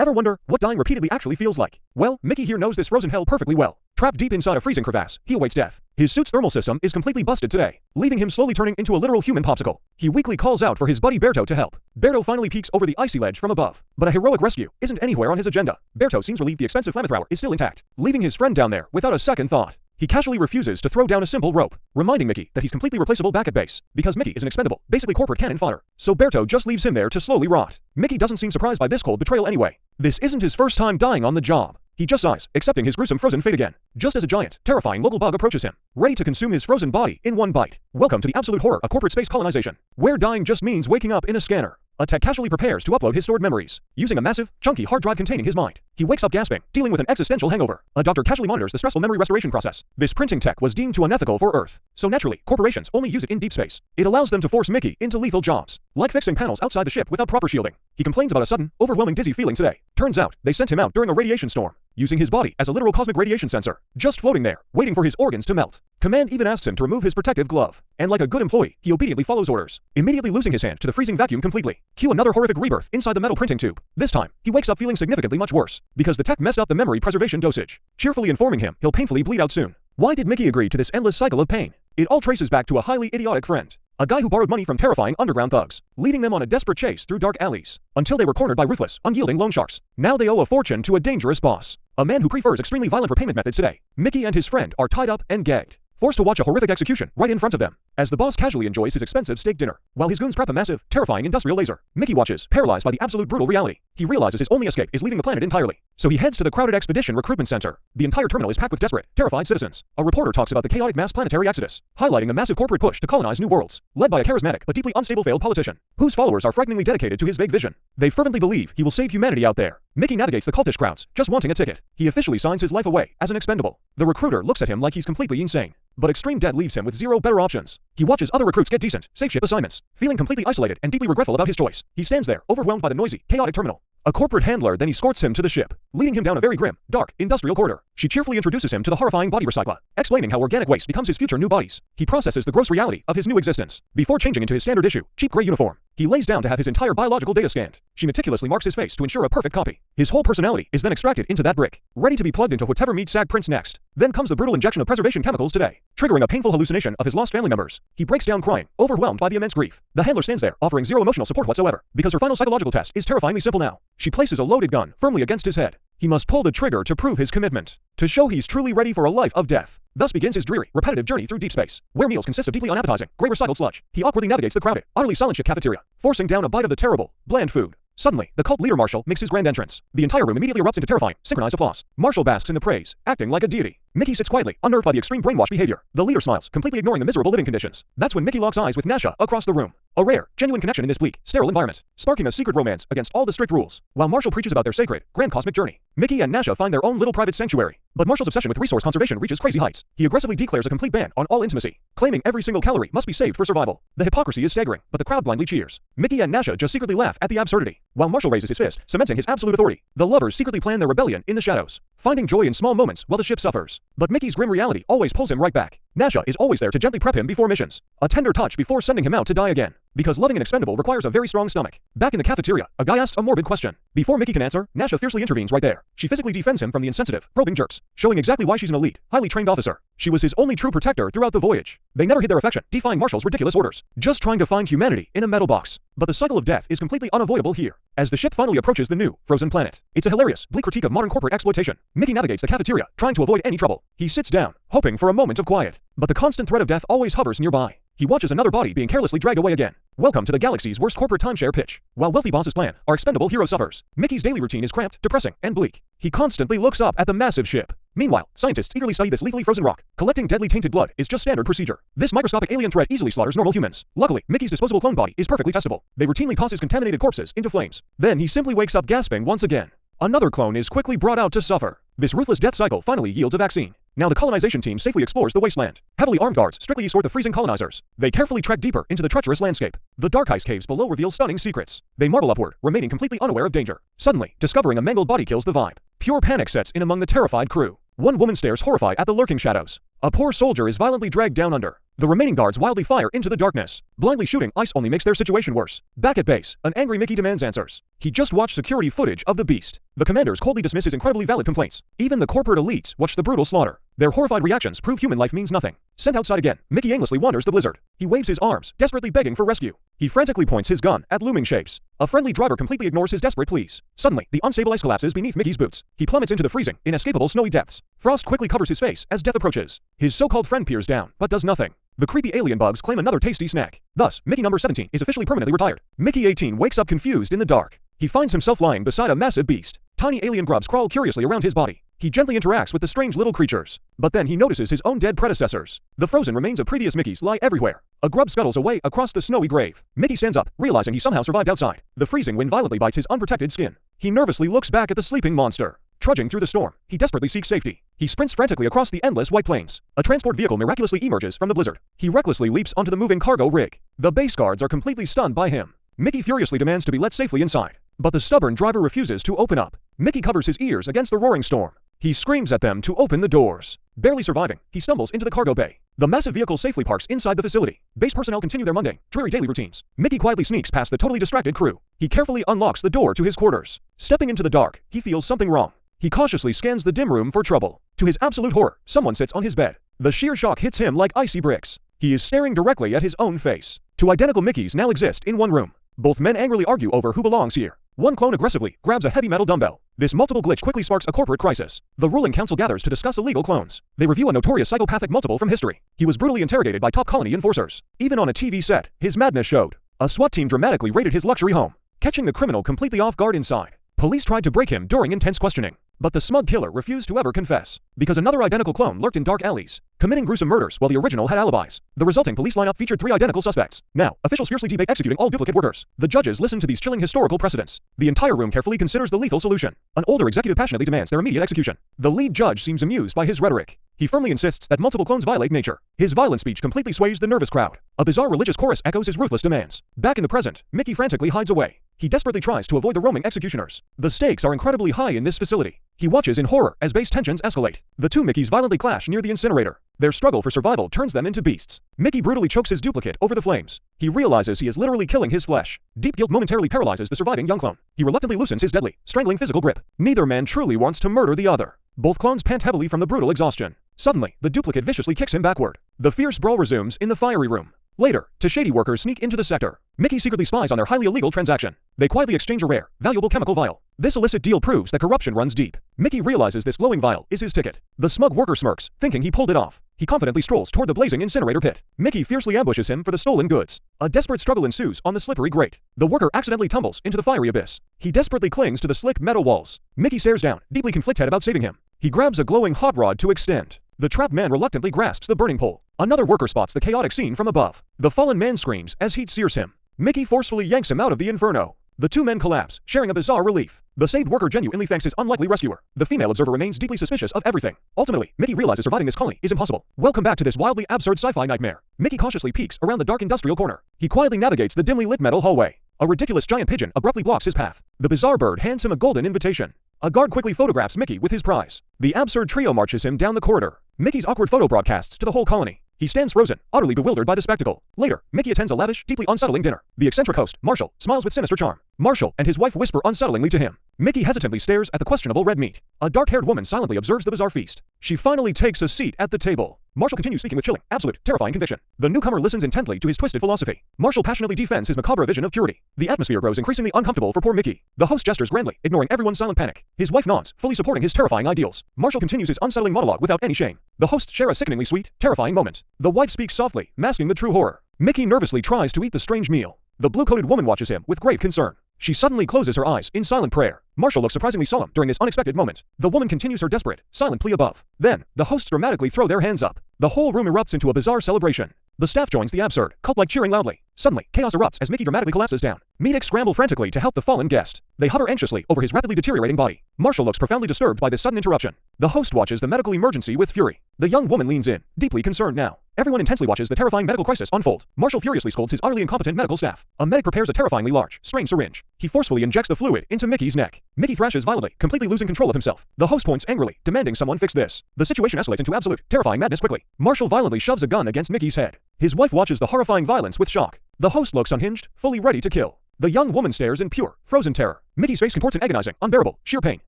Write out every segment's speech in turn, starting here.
Ever wonder what dying repeatedly actually feels like? Well, Mickey here knows this frozen hell perfectly well. Trapped deep inside a freezing crevasse, he awaits death. His suit's thermal system is completely busted today, leaving him slowly turning into a literal human popsicle. He weakly calls out for his buddy Berto to help. Berto finally peeks over the icy ledge from above, but a heroic rescue isn't anywhere on his agenda. Berto seems relieved the expensive flamethrower is still intact, leaving his friend down there without a second thought. He casually refuses to throw down a simple rope, reminding Mickey that he's completely replaceable back at base, because Mickey is an expendable, basically corporate cannon fodder. So Berto just leaves him there to slowly rot. Mickey doesn't seem surprised by this cold betrayal anyway. This isn't his first time dying on the job. He just sighs, accepting his gruesome frozen fate again, just as a giant, terrifying local bug approaches him, ready to consume his frozen body in one bite. Welcome to the absolute horror of corporate space colonization, where dying just means waking up in a scanner. A tech casually prepares to upload his stored memories, using a massive, chunky hard drive containing his mind. He wakes up gasping, dealing with an existential hangover. A doctor casually monitors the stressful memory restoration process. This printing tech was deemed too unethical for Earth, so naturally, corporations only use it in deep space. It allows them to force Mickey into lethal jobs, like fixing panels outside the ship without proper shielding. He complains about a sudden, overwhelming dizzy feeling today. Turns out, they sent him out during a radiation storm, using his body as a literal cosmic radiation sensor, just floating there, waiting for his organs to melt. Command even asks him to remove his protective glove, and like a good employee, he obediently follows orders, immediately losing his hand to the freezing vacuum completely. Cue another horrific rebirth inside the metal printing tube. This time, he wakes up feeling significantly much worse, because the tech messed up the memory preservation dosage, cheerfully informing him he'll painfully bleed out soon. Why did Mickey agree to this endless cycle of pain? It all traces back to a highly idiotic friend. A guy who borrowed money from terrifying underground thugs, leading them on a desperate chase through dark alleys, until they were cornered by ruthless, unyielding loan sharks. Now they owe a fortune to a dangerous boss, a man who prefers extremely violent repayment methods today. Mickey and his friend are tied up and gagged, forced to watch a horrific execution right in front of them, as the boss casually enjoys his expensive steak dinner, while his goons prep a massive, terrifying industrial laser. Mickey watches, paralyzed by the absolute brutal reality. He realizes his only escape is leaving the planet entirely, so he heads to the crowded expedition recruitment center. The entire terminal is packed with desperate, terrified citizens. A reporter talks about the chaotic mass planetary exodus, highlighting the massive corporate push to colonize new worlds, led by a charismatic but deeply unstable failed politician, whose followers are frighteningly dedicated to his vague vision. They fervently believe he will save humanity out there. Mickey navigates the cultish crowds, just wanting a ticket. He officially signs his life away as an expendable. The recruiter looks at him like he's completely insane, but extreme debt leaves him with zero better options. He watches other recruits get decent, safe ship assignments, feeling completely isolated and deeply regretful about his choice. He stands there, overwhelmed by the noisy, chaotic terminal. A corporate handler then escorts him to the ship, leading him down a very grim, dark, industrial corridor. She cheerfully introduces him to the horrifying body recycler, explaining how organic waste becomes his future new bodies. He processes the gross reality of his new existence, before changing into his standard issue, cheap gray uniform. He lays down to have his entire biological data scanned. She meticulously marks his face to ensure a perfect copy. His whole personality is then extracted into that brick, ready to be plugged into whatever meat Sag prints next. Then comes the brutal injection of preservation chemicals today, triggering a painful hallucination of his lost family members. He breaks down crying, overwhelmed by the immense grief. The handler stands there, offering zero emotional support whatsoever, because her final psychological test is terrifyingly simple now. She places a loaded gun firmly against his head. He must pull the trigger to prove his commitment, to show he's truly ready for a life of death. Thus begins his dreary, repetitive journey through deep space, where meals consist of deeply unappetizing, gray recycled sludge. He awkwardly navigates the crowded, utterly silent ship cafeteria, forcing down a bite of the terrible, bland food. Suddenly, the cult leader Marshall makes his grand entrance. The entire room immediately erupts into terrifying, synchronized applause. Marshall basks in the praise, acting like a deity. Mickey sits quietly, unnerved by the extreme brainwash behavior. The leader smiles, completely ignoring the miserable living conditions. That's when Mickey locks eyes with Nasha across the room. A rare, genuine connection in this bleak, sterile environment, sparking a secret romance against all the strict rules. While Marshall preaches about their sacred, grand cosmic journey, Mickey and Nasha find their own little private sanctuary. But Marshall's obsession with resource conservation reaches crazy heights. He aggressively declares a complete ban on all intimacy, claiming every single calorie must be saved for survival. The hypocrisy is staggering, but the crowd blindly cheers. Mickey and Nasha just secretly laugh at the absurdity, while Marshall raises his fist, cementing his absolute authority. The lovers secretly plan their rebellion in the shadows, finding joy in small moments while the ship suffers. But Mickey's grim reality always pulls him right back. Nasha is always there to gently prep him before missions, a tender touch before sending him out to die again. Because loving an expendable requires a very strong stomach. Back in the cafeteria, a guy asks a morbid question. Before Mickey can answer, Nasha fiercely intervenes right there. She physically defends him from the insensitive, probing jerks, showing exactly why she's an elite, highly trained officer. She was his only true protector throughout the voyage. They never hid their affection, defying Marshall's ridiculous orders, just trying to find humanity in a metal box. But the cycle of death is completely unavoidable here, as the ship finally approaches the new, frozen planet. It's a hilarious, bleak critique of modern corporate exploitation. Mickey navigates the cafeteria, trying to avoid any trouble. He sits down, hoping for a moment of quiet. But the constant threat of death always hovers nearby. He watches another body being carelessly dragged away again. Welcome to the galaxy's worst corporate timeshare pitch. While wealthy bosses plan, our expendable hero suffers. Mickey's daily routine is cramped, depressing, and bleak. He constantly looks up at the massive ship. Meanwhile, scientists eagerly study this lethally frozen rock. Collecting deadly tainted blood is just standard procedure. This microscopic alien threat easily slaughters normal humans. Luckily, Mickey's disposable clone body is perfectly testable. They routinely toss his contaminated corpses into flames. Then he simply wakes up gasping once again. Another clone is quickly brought out to suffer. This ruthless death cycle finally yields a vaccine. Now the colonization team safely explores the wasteland. Heavily armed guards strictly escort the freezing colonizers. They carefully trek deeper into the treacherous landscape. The dark ice caves below reveal stunning secrets. They marvel upward, remaining completely unaware of danger. Suddenly, discovering a mangled body kills the vibe. Pure panic sets in among the terrified crew. One woman stares horrified at the lurking shadows. A poor soldier is violently dragged down under. The remaining guards wildly fire into the darkness. Blindly shooting ice only makes their situation worse. Back at base, an angry Mickey demands answers. He just watched security footage of the beast. The commanders coldly dismiss his incredibly valid complaints. Even the corporate elites watch the brutal slaughter. Their horrified reactions prove human life means nothing. Sent outside again, Mickey aimlessly wanders the blizzard. He waves his arms, desperately begging for rescue. He frantically points his gun at looming shapes. A friendly driver completely ignores his desperate pleas. Suddenly, the unstable ice collapses beneath Mickey's boots. He plummets into the freezing, inescapable snowy depths. Frost quickly covers his face as death approaches. His so-called friend peers down, but does nothing. The creepy alien bugs claim another tasty snack. Thus, Mickey number 17 is officially permanently retired. Mickey 18 wakes up confused in the dark. He finds himself lying beside a massive beast. Tiny alien grubs crawl curiously around his body. He gently interacts with the strange little creatures. But then he notices his own dead predecessors. The frozen remains of previous Mickeys lie everywhere. A grub scuttles away across the snowy grave. Mickey stands up, realizing he somehow survived outside. The freezing wind violently bites his unprotected skin. He nervously looks back at the sleeping monster. Trudging through the storm, he desperately seeks safety. He sprints frantically across the endless white plains. A transport vehicle miraculously emerges from the blizzard. He recklessly leaps onto the moving cargo rig. The base guards are completely stunned by him. Mickey furiously demands to be let safely inside. But the stubborn driver refuses to open up. Mickey covers his ears against the roaring storm. He screams at them to open the doors. Barely surviving, he stumbles into the cargo bay. The massive vehicle safely parks inside the facility. Base personnel continue their mundane, dreary daily routines. Mickey quietly sneaks past the totally distracted crew. He carefully unlocks the door to his quarters. Stepping into the dark, he feels something wrong. He cautiously scans the dim room for trouble. To his absolute horror, someone sits on his bed. The sheer shock hits him like icy bricks. He is staring directly at his own face. Two identical Mickeys now exist in one room. Both men angrily argue over who belongs here. One clone aggressively grabs a heavy metal dumbbell. This multiple glitch quickly sparks a corporate crisis. The ruling council gathers to discuss illegal clones. They review a notorious psychopathic multiple from history. He was brutally interrogated by top colony enforcers. Even on a TV set, his madness showed. A SWAT team dramatically raided his luxury home, catching the criminal completely off guard inside. Police tried to break him during intense questioning. But the smug killer refused to ever confess, because another identical clone lurked in dark alleys, committing gruesome murders while the original had alibis. The resulting police lineup featured 3 identical suspects. Now, officials fiercely debate executing all duplicate workers. The judges listen to these chilling historical precedents. The entire room carefully considers the lethal solution. An older executive passionately demands their immediate execution. The lead judge seems amused by his rhetoric. He firmly insists that multiple clones violate nature. His violent speech completely sways the nervous crowd. A bizarre religious chorus echoes his ruthless demands. Back in the present, Mickey frantically hides away. He desperately tries to avoid the roaming executioners. The stakes are incredibly high in this facility. He watches in horror as base tensions escalate. The two Mickeys violently clash near the incinerator. Their struggle for survival turns them into beasts. Mickey brutally chokes his duplicate over the flames. He realizes he is literally killing his flesh. Deep guilt momentarily paralyzes the surviving young clone. He reluctantly loosens his deadly, strangling physical grip. Neither man truly wants to murder the other. Both clones pant heavily from the brutal exhaustion. Suddenly, the duplicate viciously kicks him backward. The fierce brawl resumes in the fiery room. Later, two shady workers sneak into the sector. Mickey secretly spies on their highly illegal transaction. They quietly exchange a rare, valuable chemical vial. This illicit deal proves that corruption runs deep. Mickey realizes this glowing vial is his ticket. The smug worker smirks, thinking he pulled it off. He confidently strolls toward the blazing incinerator pit. Mickey fiercely ambushes him for the stolen goods. A desperate struggle ensues on the slippery grate. The worker accidentally tumbles into the fiery abyss. He desperately clings to the slick metal walls. Mickey stares down, deeply conflicted about saving him. He grabs a glowing hot rod to extend. The trapped man reluctantly grasps the burning pole. Another worker spots the chaotic scene from above. The fallen man screams as heat sears him. Mickey forcefully yanks him out of the inferno. The two men collapse, sharing a bizarre relief. The saved worker genuinely thanks his unlikely rescuer. The female observer remains deeply suspicious of everything. Ultimately, Mickey realizes surviving this colony is impossible. Welcome back to this wildly absurd sci-fi nightmare. Mickey cautiously peeks around the dark industrial corner. He quietly navigates the dimly lit metal hallway. A ridiculous giant pigeon abruptly blocks his path. The bizarre bird hands him a golden invitation. A guard quickly photographs Mickey with his prize. The absurd trio marches him down the corridor. Mickey's awkward photo broadcasts to the whole colony. He stands frozen, utterly bewildered by the spectacle. Later, Mickey attends a lavish, deeply unsettling dinner. The eccentric host, Marshall, smiles with sinister charm. Marshall and his wife whisper unsettlingly to him. Mickey hesitantly stares at the questionable red meat. A dark-haired woman silently observes the bizarre feast. She finally takes a seat at the table. Marshall continues speaking with chilling, absolute, terrifying conviction. The newcomer listens intently to his twisted philosophy. Marshall passionately defends his macabre vision of purity. The atmosphere grows increasingly uncomfortable for poor Mickey. The host gestures grandly, ignoring everyone's silent panic. His wife nods, fully supporting his terrifying ideals. Marshall continues his unsettling monologue without any shame. The hosts share a sickeningly sweet, terrifying moment. The wife speaks softly, masking the true horror. Mickey nervously tries to eat the strange meal. The blue-coated woman watches him with grave concern. She suddenly closes her eyes in silent prayer. Marshall looks surprisingly solemn during this unexpected moment. The woman continues her desperate, silent plea above. Then, the hosts dramatically throw their hands up. The whole room erupts into a bizarre celebration. The staff joins the absurd, cult-like cheering loudly. Suddenly, chaos erupts as Mickey dramatically collapses down. Medics scramble frantically to help the fallen guest. They hover anxiously over his rapidly deteriorating body. Marshall looks profoundly disturbed by this sudden interruption. The host watches the medical emergency with fury. The young woman leans in, deeply concerned now. Everyone intensely watches the terrifying medical crisis unfold. Marshall furiously scolds his utterly incompetent medical staff. A medic prepares a terrifyingly large, strange syringe. He forcefully injects the fluid into Mickey's neck. Mickey thrashes violently, completely losing control of himself. The host points angrily, demanding someone fix this. The situation escalates into absolute, terrifying madness quickly. Marshall violently shoves a gun against Mickey's head. His wife watches the horrifying violence with shock. The host looks unhinged, fully ready to kill. The young woman stares in pure, frozen terror. Mickey's face contorts in agonizing, unbearable, sheer pain.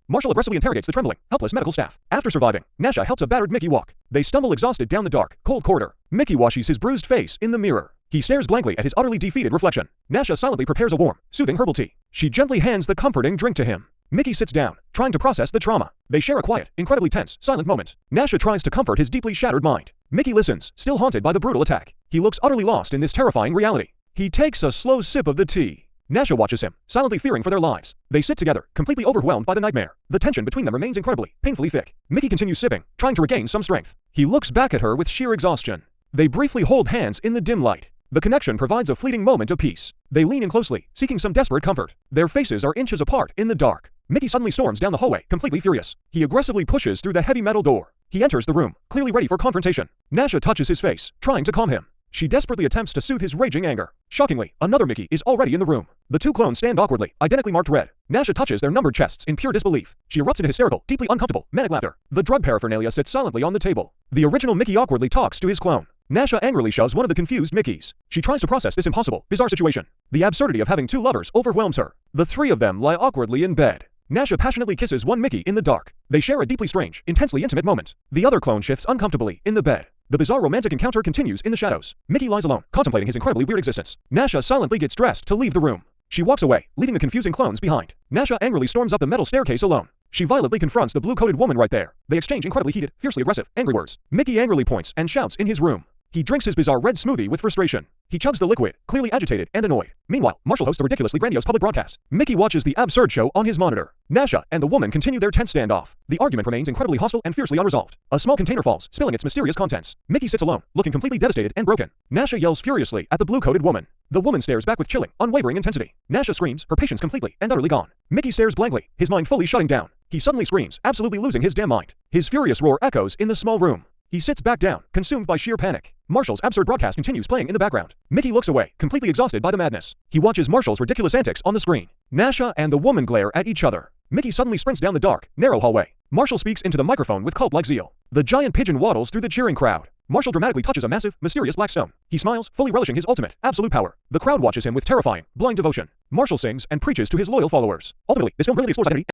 Marshall aggressively interrogates the trembling, helpless medical staff. After surviving, Nasha helps a battered Mickey walk. They stumble exhausted down the dark, cold corridor. Mickey washes his bruised face in the mirror. He stares blankly at his utterly defeated reflection. Nasha silently prepares a warm, soothing herbal tea. She gently hands the comforting drink to him. Mickey sits down, trying to process the trauma. They share a quiet, incredibly tense, silent moment. Nasha tries to comfort his deeply shattered mind. Mickey listens, still haunted by the brutal attack. He looks utterly lost in this terrifying reality. He takes a slow sip of the tea. Nasha watches him, silently fearing for their lives. They sit together, completely overwhelmed by the nightmare. The tension between them remains incredibly, painfully thick. Mickey continues sipping, trying to regain some strength. He looks back at her with sheer exhaustion. They briefly hold hands in the dim light. The connection provides a fleeting moment of peace. They lean in closely, seeking some desperate comfort. Their faces are inches apart in the dark. Mickey suddenly storms down the hallway, completely furious. He aggressively pushes through the heavy metal door. He enters the room, clearly ready for confrontation. Nasha touches his face, trying to calm him. She desperately attempts to soothe his raging anger. Shockingly, another Mickey is already in the room. The two clones stand awkwardly, identically marked red. Nasha touches their numbered chests in pure disbelief. She erupts into hysterical, deeply uncomfortable, manic laughter. The drug paraphernalia sits silently on the table. The original Mickey awkwardly talks to his clone. Nasha angrily shoves one of the confused Mickeys. She tries to process this impossible, bizarre situation. The absurdity of having two lovers overwhelms her. The three of them lie awkwardly in bed. Nasha passionately kisses one Mickey in the dark. They share a deeply strange, intensely intimate moment. The other clone shifts uncomfortably in the bed. The bizarre romantic encounter continues in the shadows. Mickey lies alone, contemplating his incredibly weird existence. Nasha silently gets dressed to leave the room. She walks away, leaving the confusing clones behind. Nasha angrily storms up the metal staircase alone. She violently confronts the blue-coated woman right there. They exchange incredibly heated, fiercely aggressive, angry words. Mickey angrily points and shouts in his room. He drinks his bizarre red smoothie with frustration. He chugs the liquid, clearly agitated and annoyed. Meanwhile, Marshall hosts a ridiculously grandiose public broadcast. Mickey watches the absurd show on his monitor. Nasha and the woman continue their tense standoff. The argument remains incredibly hostile and fiercely unresolved. A small container falls, spilling its mysterious contents. Mickey sits alone, looking completely devastated and broken. Nasha yells furiously at the blue-coated woman. The woman stares back with chilling, unwavering intensity. Nasha screams, her patience completely and utterly gone. Mickey stares blankly, his mind fully shutting down. He suddenly screams, absolutely losing his damn mind. His furious roar echoes in the small room. He sits back down, consumed by sheer panic. Marshall's absurd broadcast continues playing in the background. Mickey looks away, completely exhausted by the madness. He watches Marshall's ridiculous antics on the screen. Nasha and the woman glare at each other. Mickey suddenly sprints down the dark, narrow hallway. Marshall speaks into the microphone with cult-like zeal. The giant pigeon waddles through the cheering crowd. Marshall dramatically touches a massive, mysterious black stone. He smiles, fully relishing his ultimate, absolute power. The crowd watches him with terrifying, blind devotion. Marshall sings and preaches to his loyal followers. Ultimately, this film really explores identity.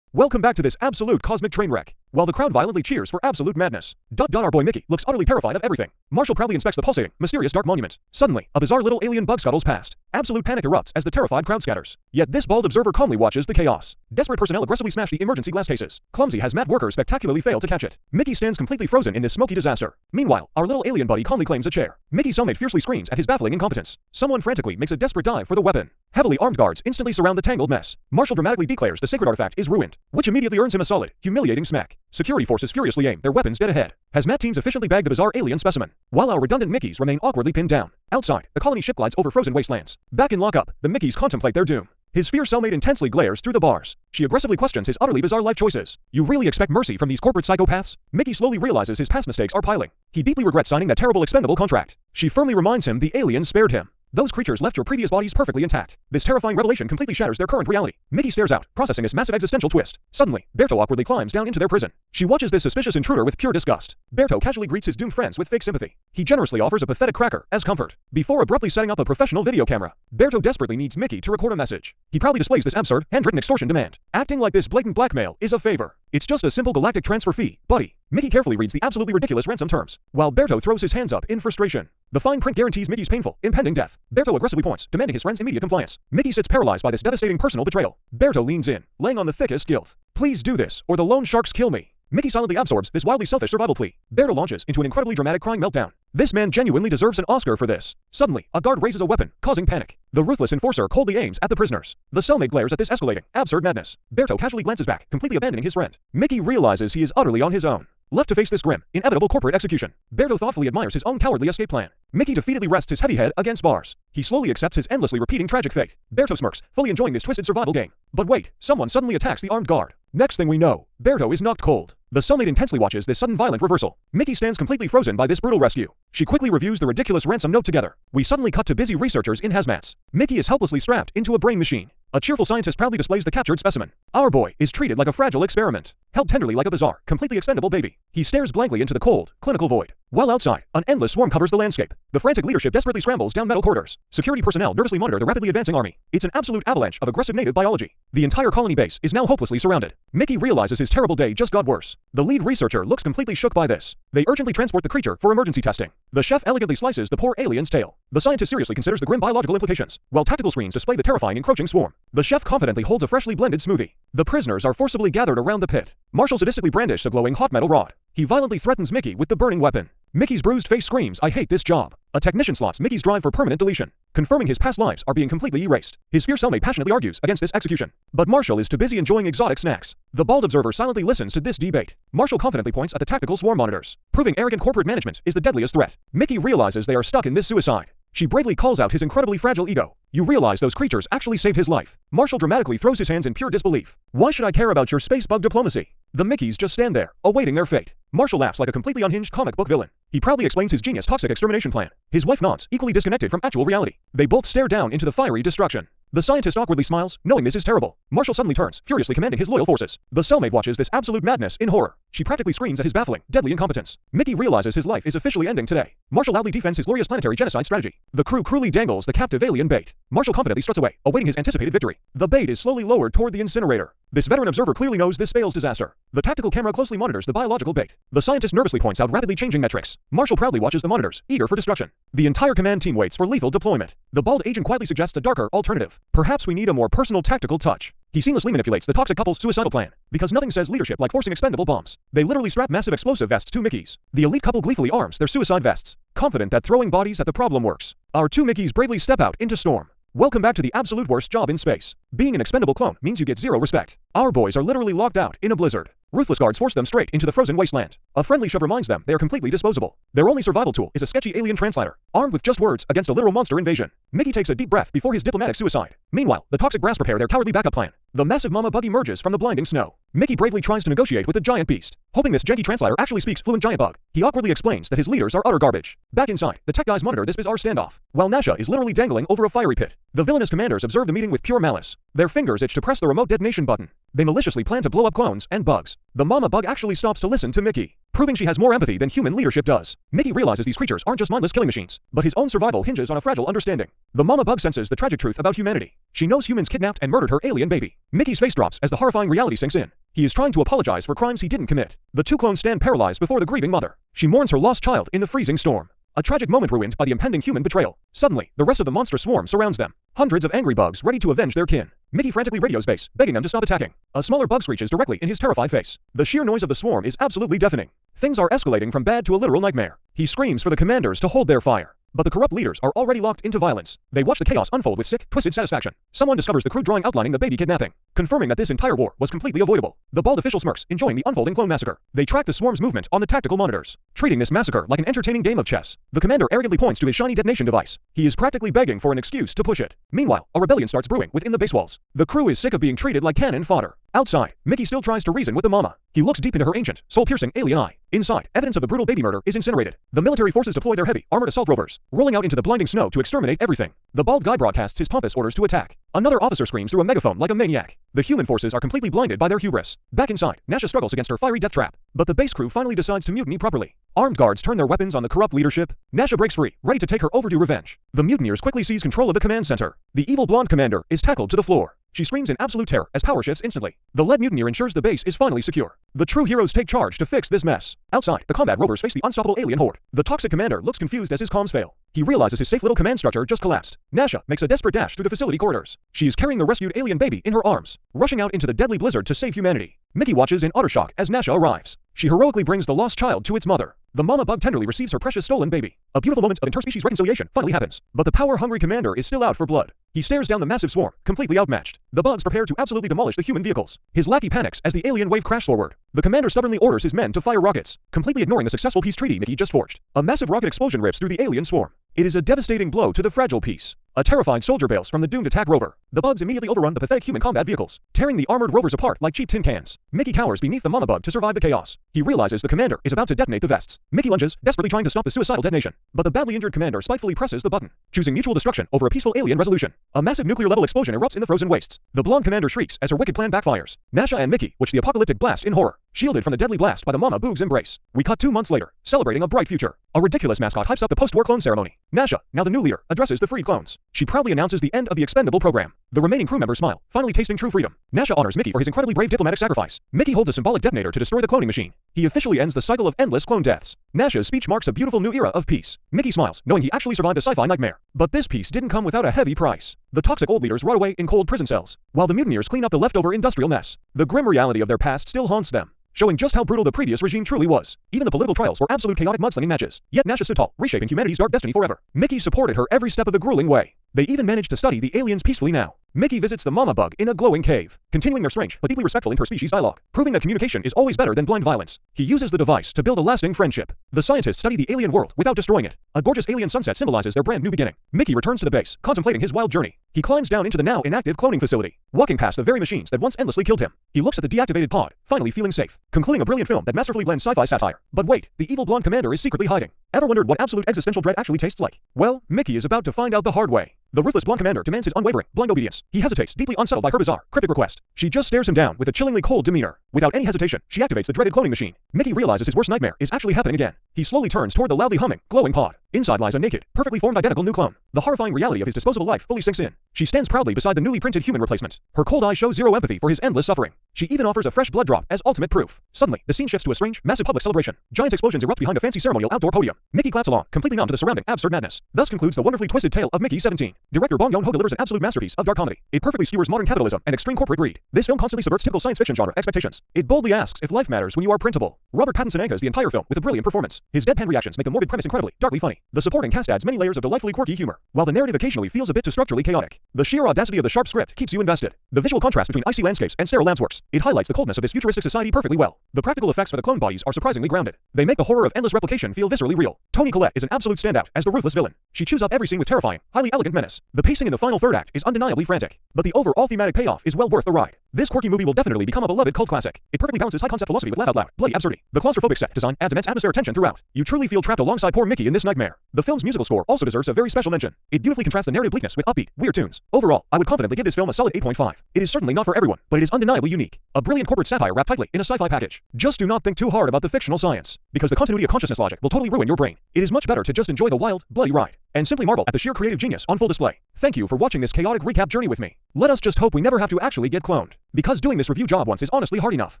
Welcome back to this absolute cosmic train wreck. While the crowd violently cheers for absolute madness. Our boy Mickey looks utterly terrified of everything. Marshall proudly inspects the pulsating, mysterious dark monument. Suddenly, a bizarre little alien bug scuttles past. Absolute panic erupts as the terrified crowd scatters. Yet this bald observer calmly watches the chaos. Desperate personnel aggressively smash the emergency glass cases. Clumsy hazmat workers spectacularly fail to catch it. Mickey stands completely frozen in this smoky disaster. Meanwhile, our little alien buddy calmly claims a chair. Mickey's cellmate fiercely screams at his baffling incompetence. Someone frantically makes a desperate dive for the weapon. Heavily armed guards instantly surround the tangled mess. Marshall dramatically declares the sacred artifact is ruined, which immediately earns him a solid, humiliating smack. Security forces furiously aim their weapons dead ahead. Hazmat teams efficiently bag the bizarre alien specimen, while our redundant Mickeys remain awkwardly pinned down. Outside, the colony ship glides over frozen wastelands. Back in lockup, the Mickeys contemplate their doom. His fierce cellmate intensely glares through the bars. She aggressively questions his utterly bizarre life choices. You really expect mercy from these corporate psychopaths? Mickey slowly realizes his past mistakes are piling. He deeply regrets signing that terrible expendable contract. She firmly reminds him the aliens spared him. Those creatures left your previous bodies perfectly intact. This terrifying revelation completely shatters their current reality. Mickey stares out, processing this massive existential twist. Suddenly, Berto awkwardly climbs down into their prison. She watches this suspicious intruder with pure disgust. Berto casually greets his doomed friends with fake sympathy. He generously offers a pathetic cracker as comfort, before abruptly setting up a professional video camera. Berto desperately needs Mickey to record a message. He proudly displays this absurd, handwritten extortion demand. Acting like this blatant blackmail is a favor. It's just a simple galactic transfer fee, buddy. Mickey carefully reads the absolutely ridiculous ransom terms, while Berto throws his hands up in frustration. The fine print guarantees Mickey's painful, impending death. Berto aggressively points, demanding his friend's immediate compliance. Mickey sits paralyzed by this devastating personal betrayal. Berto leans in, laying on the thickest guilt. Please do this, or the loan sharks kill me. Mickey silently absorbs this wildly selfish survival plea. Berto launches into an incredibly dramatic crying meltdown. This man genuinely deserves an Oscar for this. Suddenly, a guard raises a weapon, causing panic. The ruthless enforcer coldly aims at the prisoners. The cellmate glares at this escalating, absurd madness. Berto casually glances back, completely abandoning his friend. Mickey realizes he is utterly on his own. Left to face this grim, inevitable corporate execution, Berto thoughtfully admires his own cowardly escape plan. Mickey defeatedly rests his heavy head against bars. He slowly accepts his endlessly repeating tragic fate. Berto smirks, fully enjoying this twisted survival game. But wait, someone suddenly attacks the armed guard. Next thing we know, Berto is knocked cold. The cellmate intensely watches this sudden violent reversal. Mickey stands completely frozen by this brutal rescue. She quickly reviews the ridiculous ransom note together. We suddenly cut to busy researchers in hazmats. Mickey is helplessly strapped into a brain machine. A cheerful scientist proudly displays the captured specimen. Our boy is treated like a fragile experiment, held tenderly like a bizarre, completely expendable baby. He stares blankly into the cold, clinical void. While outside, an endless swarm covers the landscape. The frantic leadership desperately scrambles down metal corridors. Security personnel nervously monitor the rapidly advancing army. It's an absolute avalanche of aggressive native biology. The entire colony base is now hopelessly surrounded. Mickey realizes his terrible day just got worse. The lead researcher looks completely shook by this. They urgently transport the creature for emergency testing. The chef elegantly slices the poor alien's tail. The scientist seriously considers the grim biological implications, while tactical screens display the terrifying encroaching swarm. The chef confidently holds a freshly blended smoothie. The prisoners are forcibly gathered around the pit. Marshall sadistically brandishes a glowing hot metal rod. He violently threatens Mickey with the burning weapon. Mickey's bruised face screams, "I hate this job." A technician slots Mickey's drive for permanent deletion, confirming his past lives are being completely erased. His fierce cellmate passionately argues against this execution, but Marshall is too busy enjoying exotic snacks. The bald observer silently listens to this debate. Marshall confidently points at the tactical swarm monitors, proving arrogant corporate management is the deadliest threat. Mickey realizes they are stuck in this suicide. She bravely calls out his incredibly fragile ego. You realize those creatures actually saved his life. Marshall dramatically throws his hands in pure disbelief. Why should I care about your space bug diplomacy? The Mickeys just stand there, awaiting their fate. Marshall laughs like a completely unhinged comic book villain. He proudly explains his genius toxic extermination plan. His wife nods, equally disconnected from actual reality. They both stare down into the fiery destruction. The scientist awkwardly smiles, knowing this is terrible. Marshall suddenly turns, furiously commanding his loyal forces. The cellmate watches this absolute madness in horror. She practically screams at his baffling, deadly incompetence. Mickey realizes his life is officially ending today. Marshall loudly defends his glorious planetary genocide strategy. The crew cruelly dangles the captive alien bait. Marshall confidently struts away, awaiting his anticipated victory. The bait is slowly lowered toward the incinerator. This veteran observer clearly knows this spells disaster. The tactical camera closely monitors the biological bait. The scientist nervously points out rapidly changing metrics. Marshall proudly watches the monitors, eager for destruction. The entire command team waits for lethal deployment. The bald agent quietly suggests a darker alternative. Perhaps we need a more personal tactical touch. He seamlessly manipulates the toxic couple's suicidal plan, because nothing says leadership like forcing expendable bombs. They literally strap massive explosive vests to Mickeys. The elite couple gleefully arms their suicide vests, confident that throwing bodies at the problem works. Our two Mickeys bravely step out into storm. Welcome back to the absolute worst job in space. Being an expendable clone means you get zero respect. Our boys are literally locked out in a blizzard. Ruthless guards force them straight into the frozen wasteland. A friendly shove reminds them they are completely disposable. Their only survival tool is a sketchy alien translator, armed with just words against a literal monster invasion. Mickey takes a deep breath before his diplomatic suicide. Meanwhile, the toxic brass prepare their cowardly backup plan. The massive mama bug emerges from the blinding snow. Mickey bravely tries to negotiate with the giant beast, hoping this janky translator actually speaks fluent giant bug. He awkwardly explains that his leaders are utter garbage. Back inside, the tech guys monitor this bizarre standoff, while Nasha is literally dangling over a fiery pit. The villainous commanders observe the meeting with pure malice. Their fingers itch to press the remote detonation button. They maliciously plan to blow up clones and bugs. The mama bug actually stops to listen to Mickey, proving she has more empathy than human leadership does. Mickey realizes these creatures aren't just mindless killing machines, but his own survival hinges on a fragile understanding. The mama bug senses the tragic truth about humanity. She knows humans kidnapped and murdered her alien baby. Mickey's face drops as the horrifying reality sinks in. He is trying to apologize for crimes he didn't commit. The two clones stand paralyzed before the grieving mother. She mourns her lost child in the freezing storm. A tragic moment ruined by the impending human betrayal. Suddenly, the rest of the monstrous swarm surrounds them. Hundreds of angry bugs ready to avenge their kin. Mickey frantically radios base, begging them to stop attacking. A smaller bug screeches directly in his terrified face. The sheer noise of the swarm is absolutely deafening. Things are escalating from bad to a literal nightmare. He screams for the commanders to hold their fire. But the corrupt leaders are already locked into violence. They watch the chaos unfold with sick, twisted satisfaction. Someone discovers the crude drawing outlining the baby kidnapping, confirming that this entire war was completely avoidable. The bald official smirks, enjoying the unfolding clone massacre. They track the swarm's movement on the tactical monitors, treating this massacre like an entertaining game of chess. The commander arrogantly points to his shiny detonation device. He is practically begging for an excuse to push it. Meanwhile, a rebellion starts brewing within the base walls. The crew is sick of being treated like cannon fodder. Outside, Mickey still tries to reason with the mama. He looks deep into her ancient, soul-piercing alien eye. Inside, evidence of the brutal baby murder is incinerated. The military forces deploy their heavy, armored assault rovers, rolling out into the blinding snow to exterminate everything. The bald guy broadcasts his pompous orders to attack. Another officer screams through a megaphone like a maniac. The human forces are completely blinded by their hubris. Back inside, Nasha struggles against her fiery death trap, but the base crew finally decides to mutiny properly. Armed guards turn their weapons on the corrupt leadership. Nasha breaks free, ready to take her overdue revenge. The mutineers quickly seize control of the command center. The evil blonde commander is tackled to the floor. She screams in absolute terror as power shifts instantly. The lead mutineer ensures the base is finally secure. The true heroes take charge to fix this mess. Outside, the combat rovers face the unstoppable alien horde. The toxic commander looks confused as his comms fail. He realizes his safe little command structure just collapsed. Nasha makes a desperate dash through the facility corridors. She is carrying the rescued alien baby in her arms, rushing out into the deadly blizzard to save humanity. Mickey watches in utter shock as Nasha arrives. She heroically brings the lost child to its mother. The mama bug tenderly receives her precious stolen baby. A beautiful moment of interspecies reconciliation finally happens, but the power-hungry commander is still out for blood. He stares down the massive swarm, completely outmatched. The bugs prepare to absolutely demolish the human vehicles. His lackey panics as the alien wave crashes forward. The commander stubbornly orders his men to fire rockets, completely ignoring the successful peace treaty Mickey just forged. A massive rocket explosion rips through the alien swarm. It is a devastating blow to the fragile peace. A terrified soldier bails from the doomed attack rover. The bugs immediately overrun the pathetic human combat vehicles, tearing the armored rovers apart like cheap tin cans. Mickey cowers beneath the mama bug to survive the chaos. He realizes the commander is about to detonate the vests. Mickey lunges, desperately trying to stop the suicidal detonation. But the badly injured commander spitefully presses the button, choosing mutual destruction over a peaceful alien resolution. A massive nuclear-level explosion erupts in the frozen wastes. The blonde commander shrieks as her wicked plan backfires. Nasha and Mickey watch the apocalyptic blast in horror, shielded from the deadly blast by the mama boog's embrace. We cut 2 months later, celebrating a bright future. A ridiculous mascot hypes up the post-war clone ceremony. Nasha, now the new leader, addresses the freed clones. She proudly announces the end of the expendable program. The remaining crew members smile, finally tasting true freedom. Nasha honors Mickey for his incredibly brave diplomatic sacrifice. Mickey holds a symbolic detonator to destroy the cloning machine. He officially ends the cycle of endless clone deaths. Nasha's speech marks a beautiful new era of peace. Mickey smiles, knowing he actually survived a sci-fi nightmare. But this peace didn't come without a heavy price. The toxic old leaders rot away in cold prison cells, while the mutineers clean up the leftover industrial mess. The grim reality of their past still haunts them, showing just how brutal the previous regime truly was. Even the political trials were absolute chaotic mudslinging matches. Yet Nasha stood tall, reshaping humanity's dark destiny forever. Mickey supported her every step of the grueling way. They even managed to study the aliens peacefully now. Mickey visits the mama bug in a glowing cave, continuing their strange but deeply respectful interspecies dialogue, proving that communication is always better than blind violence. He uses the device to build a lasting friendship. The scientists study the alien world without destroying it. A gorgeous alien sunset symbolizes their brand new beginning. Mickey returns to the base, contemplating his wild journey. He climbs down into the now inactive cloning facility, walking past the very machines that once endlessly killed him. He looks at the deactivated pod, finally feeling safe, concluding a brilliant film that masterfully blends sci-fi satire. But wait, the evil blonde commander is secretly hiding. Ever wondered what absolute existential dread actually tastes like? Well, Mickey is about to find out the hard way. The ruthless blonde commander demands his unwavering, blind obedience. He hesitates, deeply unsettled by her bizarre, cryptic request. She just stares him down with a chillingly cold demeanor. Without any hesitation, she activates the dreaded cloning machine. Mickey realizes his worst nightmare is actually happening again. He slowly turns toward the loudly humming, glowing pod. Inside lies a naked, perfectly formed identical new clone. The horrifying reality of his disposable life fully sinks in. She stands proudly beside the newly printed human replacement. Her cold eye shows zero empathy for his endless suffering. She even offers a fresh blood drop as ultimate proof. Suddenly, the scene shifts to a strange, massive public celebration. Giant explosions erupt behind a fancy ceremonial outdoor podium. Mickey claps along, completely numb to the surrounding absurd madness. Thus concludes the wonderfully twisted tale of Mickey 17. Director Bong Joon-ho delivers an absolute masterpiece of dark comedy. It perfectly skewers modern capitalism and extreme corporate greed. This film constantly subverts typical science fiction genre expectations. It boldly asks if life matters when you are printable. Robert Pattinson anchors the entire film with a brilliant performance. His deadpan reactions make the morbid premise incredibly, darkly funny. The supporting cast adds many layers of delightfully quirky humor, while the narrative occasionally feels a bit too structurally chaotic. The sheer audacity of the sharp script keeps you invested. The visual contrast between icy landscapes and sterile lamps works. It highlights the coldness of this futuristic society perfectly well. The practical effects for the clone bodies are surprisingly grounded. They make the horror of endless replication feel viscerally real. Toni Collette is an absolute standout as the ruthless villain. She chews up every scene with terrifying, highly elegant menace. The pacing in the final third act is undeniably frantic, but the overall thematic payoff is well worth the ride. This quirky movie will definitely become a beloved cult classic. It perfectly balances high-concept philosophy with laugh-out-loud, bloody absurdity. The claustrophobic set design adds immense atmospheric tension throughout. You truly feel trapped alongside poor Mickey in this nightmare. The film's musical score also deserves a very special mention. It beautifully contrasts the narrative bleakness with upbeat, weird tunes. Overall, I would confidently give this film a solid 8.5. It is certainly not for everyone, but it is undeniably unique. A brilliant corporate satire wrapped tightly in a sci-fi package. Just do not think too hard about the fictional science, because the continuity of consciousness logic will totally ruin your brain. It is much better to just enjoy the wild, bloody ride, and simply marvel at the sheer creative genius on full display. Thank you for watching this chaotic recap journey with me. Let us just hope we never have to actually get cloned, because doing this review job once is honestly hard enough.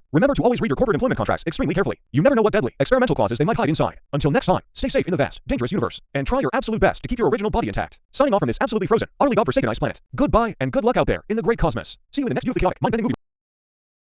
Remember to always read your corporate employment contracts extremely carefully. You never know what deadly, experimental clauses they might hide inside. Until next time, stay safe in the vast, dangerous universe, and try your absolute best to keep your original body intact. Signing off from this absolutely frozen, utterly godforsaken ice planet. Goodbye and good luck out there in the great cosmos. See you in the next chaotic, mind-bending movie.